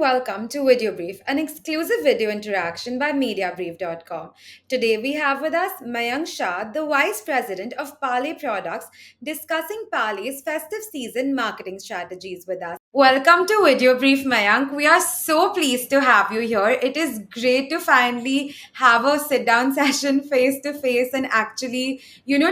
welcome to VideoBrief, an exclusive video interaction by Mediabrief.com. Today we have with us Mayank Shah, the Vice President of Parle Products, discussing Parle's festive season marketing strategies with us. Welcome to VideoBrief, Mayank. We are so pleased to have you here. It is great to finally have a sit down session face to face and actually,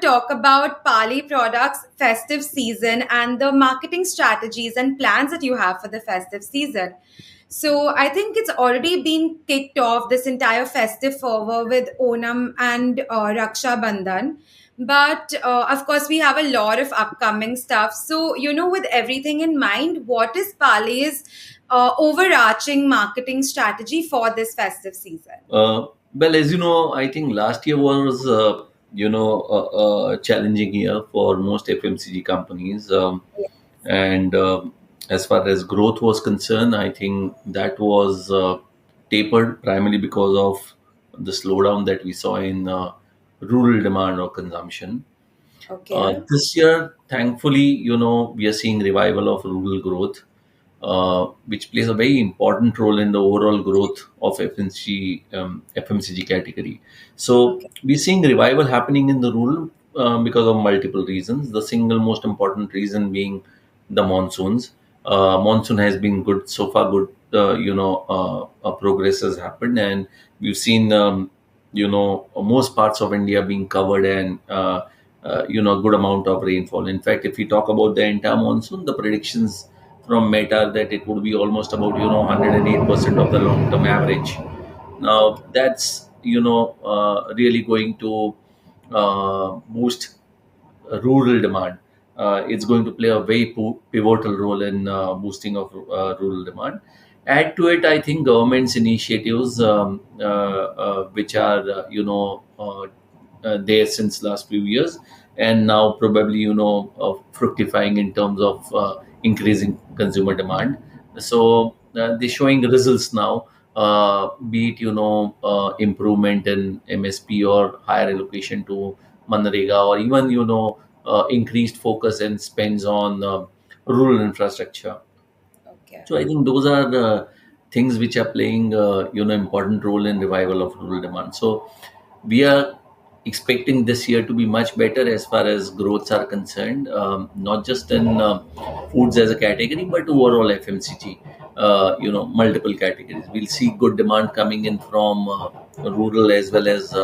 talk about Parle Products festive season and the marketing strategies and plans that you have for the festive season. So I think it's already been kicked off this entire festive fervor with Onam and Rakshabandhan. But of course, we have a lot of upcoming stuff. So, with everything in mind, what is Parle's overarching marketing strategy for this festive season? Well, as you know, I think last year was, a challenging year for most FMCG companies. And as far as growth was concerned, I think that was tapered primarily because of the slowdown that we saw in rural demand or consumption. Okay. This year, thankfully, we are seeing revival of rural growth, which plays a very important role in the overall growth of FMCG category. So Okay. we're seeing revival happening in the rural because of multiple reasons. The single most important reason being the monsoons. Monsoon has been good so far. Good, progress has happened, and we've seen most parts of India being covered and good amount of rainfall. In fact, if we talk about the entire monsoon, the predictions from Met are that it would be almost about 108% of the long-term average. Now that's really going to boost rural demand. It's going to play a very pivotal role in boosting of rural demand. Add to it, I think government's initiatives, which are there since last few years, and now probably fructifying in terms of increasing consumer demand. So they're showing results now. Be it improvement in MSP or higher allocation to Manrega, or even increased focus and spends on rural infrastructure. Okay. So I think those are the things which are playing important role in revival of rural demand. So we are expecting this year to be much better as far as growths are concerned, not just in foods as a category, but overall FMCG. Multiple categories. We'll see good demand coming in from rural as well as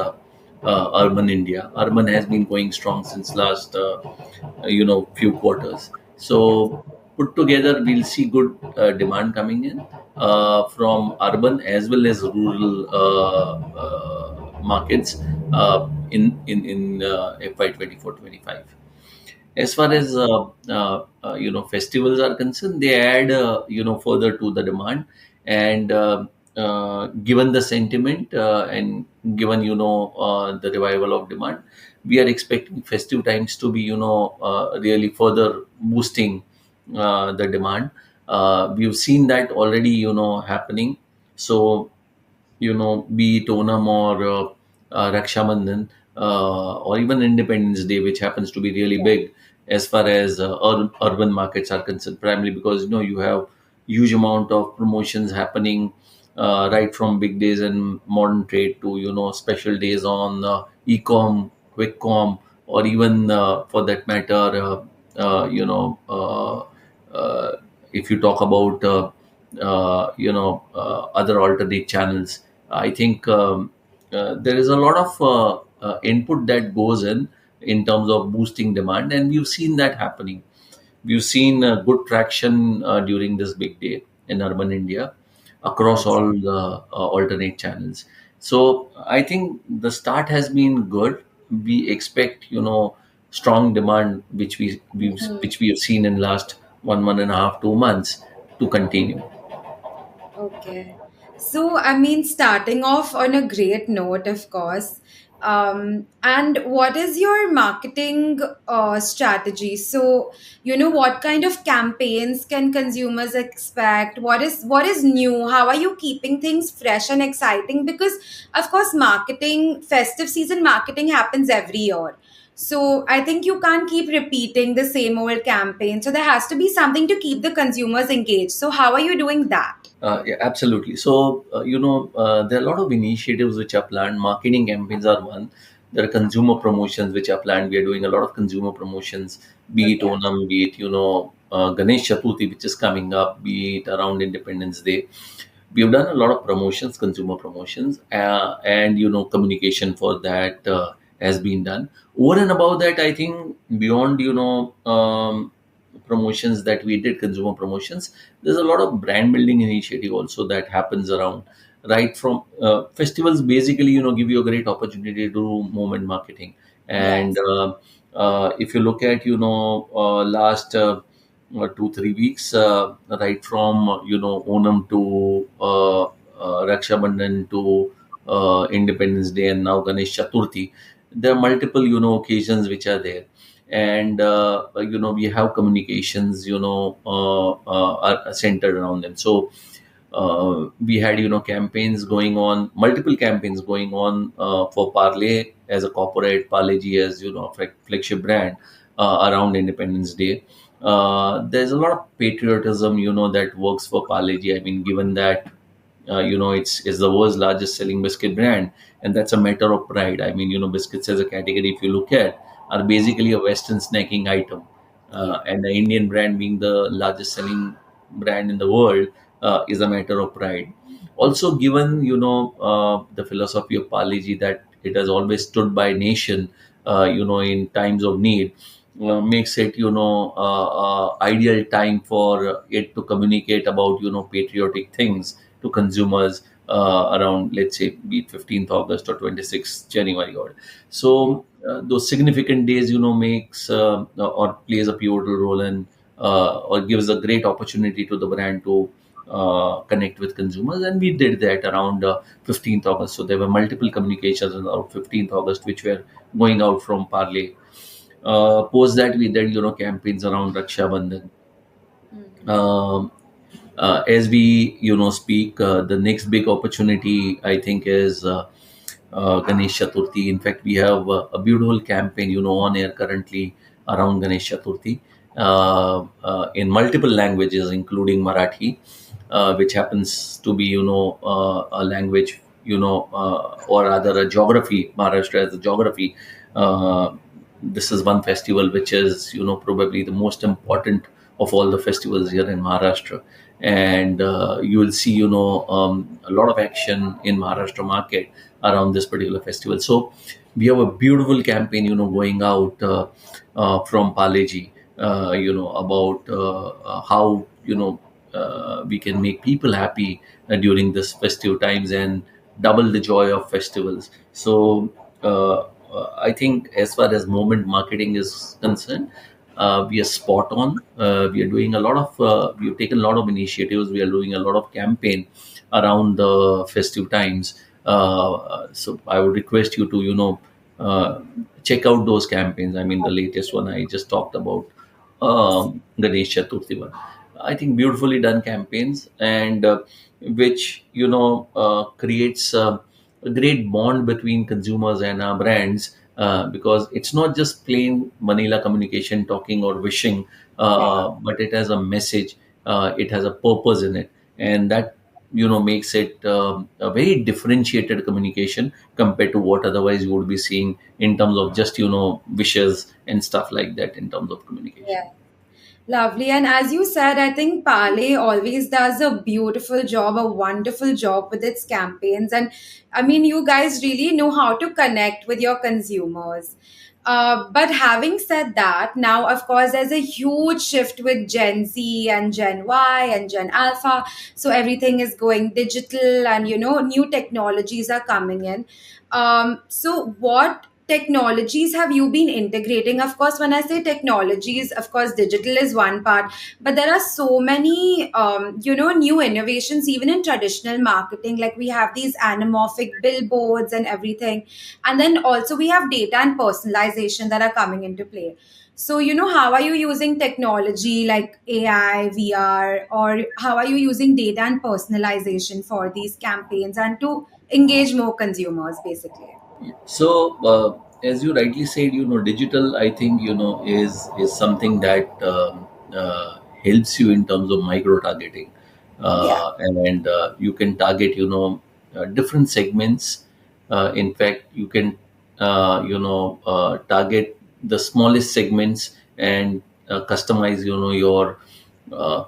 urban India. Urban has been going strong since last few quarters. So put together, we'll see good demand coming in from urban as well as rural markets in FY 24-25. As far as festivals are concerned, they add further to the demand, and given the sentiment and given the revival of demand, we are expecting festive times to be really further boosting the demand. We've seen that already happening. So be it Onam or Rakshabandhan, or even Independence Day, which happens to be really big as far as urban markets are concerned, primarily because you have huge amount of promotions happening, right from big days in modern trade to special days on e-com, quick com, or even for that matter, if you talk about other alternate channels. I think there is a lot of input that goes in terms of boosting demand, and we've seen that happening. We've seen good traction during this big day in urban India across That's all the alternate channels. So I think the start has been good. We expect strong demand, which we have seen in last 1.5, 2 months, to continue. okay. So, starting off on a great note, of course. And what is your marketing strategy? So, what kind of campaigns can consumers expect? What is new? How are you keeping things fresh and exciting? Because, of course, festive season marketing happens every year. So, I think you can't keep repeating the same old campaign. So, there has to be something to keep the consumers engaged. So, how are you doing that? Yeah, absolutely. So, there are a lot of initiatives which are planned. Marketing campaigns are one. There are consumer promotions which are planned. We are doing a lot of consumer promotions, be it Okay. Onam, be it, Ganesh Chaturthi, which is coming up, be it around Independence Day. We've done a lot of promotions, consumer promotions, and, communication for that has been done. Over and above that, I think beyond, promotions that we did, consumer promotions, there's a lot of brand building initiative also that happens around, right from festivals. Basically, give you a great opportunity to do movement marketing. And Yes. if you look at, last 2 3 weeks, right from Onam to Rakshabandhan to Independence Day, and now Ganesh Chaturthi, there are multiple occasions which are there. And we have communications are centered around them. So we had campaigns going on, multiple campaigns going on for Parle as a corporate, Parle G as flagship brand around Independence Day. There's a lot of patriotism that works for Parle G. I mean, given that it's the world's largest selling biscuit brand, and that's a matter of pride. I mean, biscuits as a category, if you look at, are basically a Western snacking item, Yeah. and the Indian brand being the largest selling brand in the world is a matter of pride. Also, given the philosophy of Paliji, that it has always stood by nation, in times of need, makes it ideal time for it to communicate about patriotic things to consumers around, let's say, be it 15th August or 26th January. Or so those significant days makes or plays a pivotal role, and or gives a great opportunity to the brand to connect with consumers. And we did that around 15th August. So there were multiple communications on 15th August which were going out from Parle. Post that, we did campaigns around Raksha Bandhan. Mhm. As we speak, the next big opportunity, I think, is Ganesh Chaturthi. In fact, we have a beautiful campaign on air currently around Ganesh Chaturthi in multiple languages, including Marathi, which happens to be a language, or rather a geography. Maharashtra as a geography. Uh, this is one festival which is probably the most important of all the festivals here in Maharashtra. And you will see a lot of action in Maharashtra market around this particular festival. So we have a beautiful campaign going out from Paleji, about how we can make people happy during this festive times and double the joy of festivals. So I think as far as moment marketing is concerned, we are spot on. We are doing a lot of, we've taken a lot of initiatives. We are doing a lot of campaign around the festive times. So I would request you to, uh, check out those campaigns. I mean, the latest one I just talked about, Ganesh Chaturthi one. I think beautifully done campaigns, and which creates a great bond between consumers and our brands, because it's not just plain vanilla communication, talking or wishing, Right. but it has a message, it has a purpose in it, and that makes it a very differentiated communication compared to what otherwise you would be seeing in terms of just wishes and stuff like that in terms of communication. Yeah. Lovely. And as you said, I think Parley always does a beautiful job, a wonderful job with its campaigns. And I mean, you guys really know how to connect with your consumers. But having said that, now, of course, there's a huge shift with Gen Z and Gen Y and Gen Alpha. So everything is going digital and, new technologies are coming in. So, what technologies have you been integrating? Of course, when I say technologies, of course digital is one part, but there are so many new innovations even in traditional marketing. Like we have these anamorphic billboards and everything, and then also we have data and personalization that are coming into play. So how are you using technology like AI, VR, or how are you using data and personalization for these campaigns and to engage more consumers basically? So, as you rightly said, digital, I think, is something that helps you in terms of micro targeting. Yeah. and you can target, different segments. In fact, you can, target the smallest segments and customize, your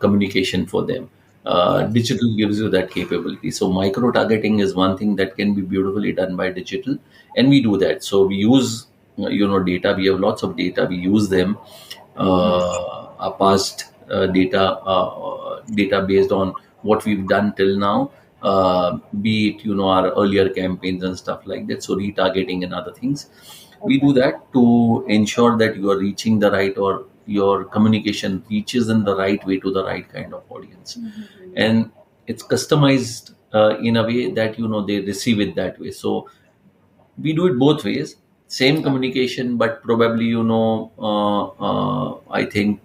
communication for them. Yes. Digital gives you that capability. So micro targeting is one thing that can be beautifully done by digital, and we do that. So we use, data. We have lots of data. We use them, our past data based on what we've done till now, be it, our earlier campaigns and stuff like that. So retargeting and other things, we Okay. do that to ensure that you are reaching the right, or your communication reaches in the right way to the right kind of audience, and it's customized in a way that, they receive it that way. So we do it both ways, same communication, but probably, I think,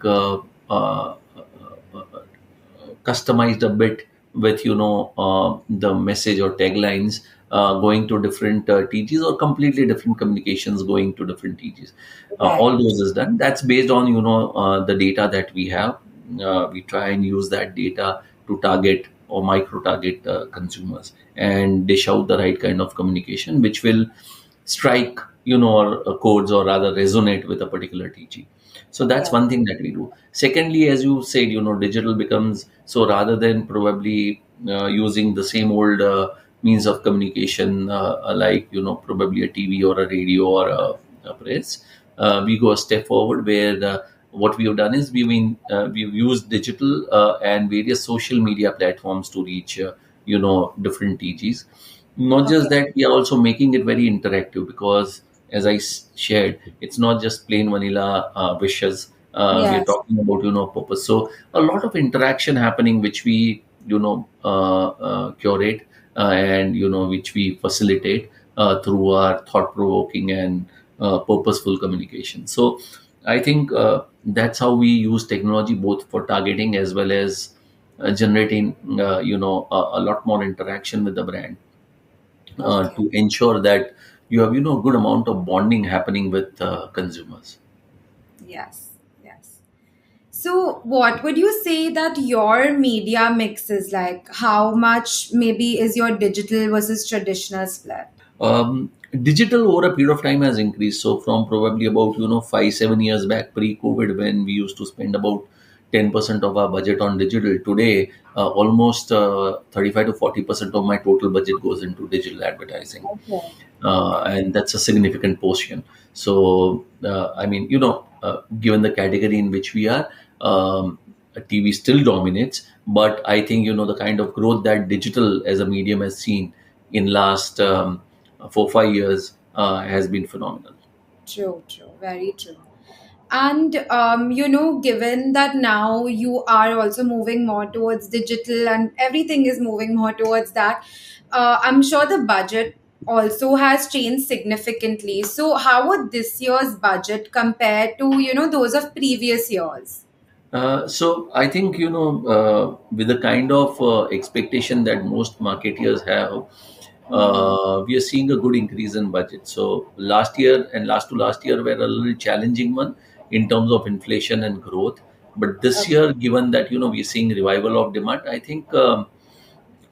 customized a bit with, the message or taglines going to different TGs, or completely different communications going to different TGs. All Right. those is done. That's based on, the data that we have. We try and use that data to target or micro target consumers, and dish out the right kind of communication which will strike, or codes, or rather resonate with a particular TG. So that's Yes. one thing that we do. Secondly, as you said, digital becomes, so rather than probably using the same old means of communication, like, probably a TV or a radio or a press, we go a step forward where what we have done is we've used digital and various social media platforms to reach, different TGs. Not just Okay. that, we are also making it very interactive, because as I shared, it's not just plain vanilla wishes. We are Yes. talking about, purpose. So a lot of interaction happening, which we, curate, and, which we facilitate through our thought provoking and purposeful communication. So I think that's how we use technology, both for targeting as well as generating, a lot more interaction with the brand, Okay. to ensure that you have, good amount of bonding happening with consumers. Yes. Yes. So, what would you say that your media mix is like? How much maybe is your digital versus traditional split? Digital over a period of time has increased. So from probably about, 5-7 years back, pre-COVID, when we used to spend about 10% of our budget on digital, today almost 35 to 40% of my total budget goes into digital advertising, Okay. Okay. and that's a significant portion. So I mean, given the category in which we are, TV still dominates, but I think, the kind of growth that digital as a medium has seen in last 4-5 years has been phenomenal. True, true, very true. And given that now you are also moving more towards digital and everything is moving more towards that, I'm sure the budget also has changed significantly. So, how would this year's budget compare to those of previous years? So I think, with the kind of expectation that most marketeers have, we are seeing a good increase in budget. So last year and last to last year were a little challenging one in terms of inflation and growth. But this Okay. year, given that, we are seeing revival of demand, I think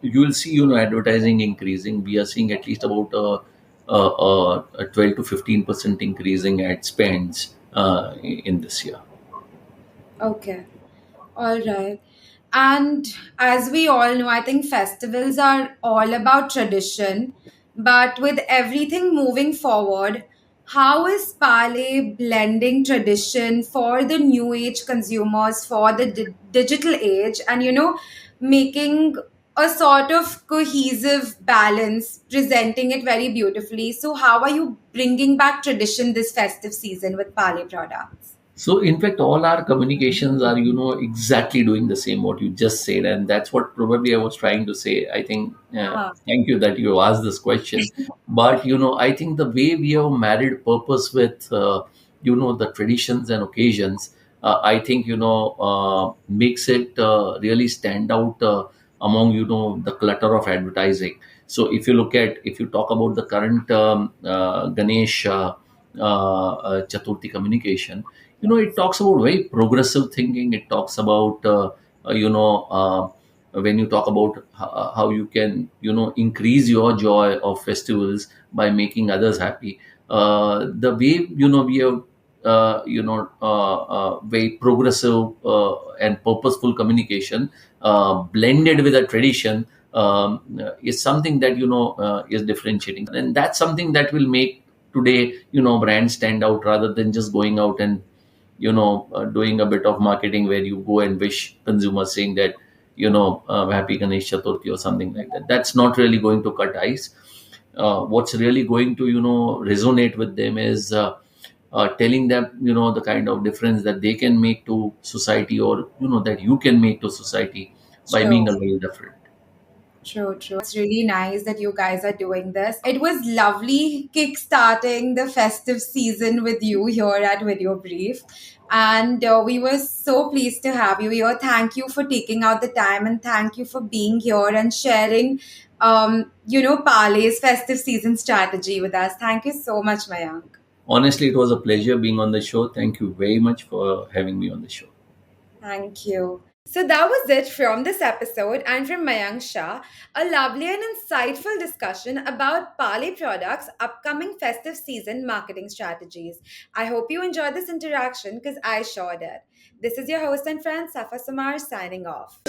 you will see, advertising increasing. We are seeing at least about a 12 to 15% increasing ad spends in this year. Okay. All right. And as we all know, I think festivals are all about tradition. But with everything moving forward, how is Pale blending tradition for the new age consumers, for the digital age, and making a sort of cohesive balance, presenting it very beautifully? So, how are you bringing back tradition this festive season with Pale products? So, in fact, all our communications are, exactly doing the same what you just said, and that's what probably I was trying to say. I think, Uh-huh. thank you that you asked this question. But, I think the way we have married purpose with, the traditions and occasions, I think, makes it really stand out among, the clutter of advertising. So, if you talk about the current Ganesh Chaturthi communication, it talks about very progressive thinking. It talks about, uh, you know uh, when you talk about how you can increase your joy of festivals by making others happy. The way we have very progressive and purposeful communication blended with a tradition is something that is differentiating, and that's something that will make today brands stand out rather than just going out and doing a bit of marketing where you go and wish consumers saying that happy Ganesh Chaturthi or something like that. That's not really going to cut ice. What's really going to resonate with them is telling them the kind of difference that they can make to society, or that you can make to society by being a True. little different. True, true. It's really nice that you guys are doing this. It was lovely kickstarting the festive season with you here at Video Brief. And we were so pleased to have you here. Thank you for taking out the time and thank you for being here and sharing, Parle's festive season strategy with us. Thank you so much, Mayank. Honestly, it was a pleasure being on the show. Thank you very much for having me on the show. Thank you. So that was it from this episode and from Mayank Shah, a lovely and insightful discussion about Parley Products' upcoming festive season marketing strategies. I hope you enjoyed this interaction because I sure did. This is your host and friend Safa Samar signing off.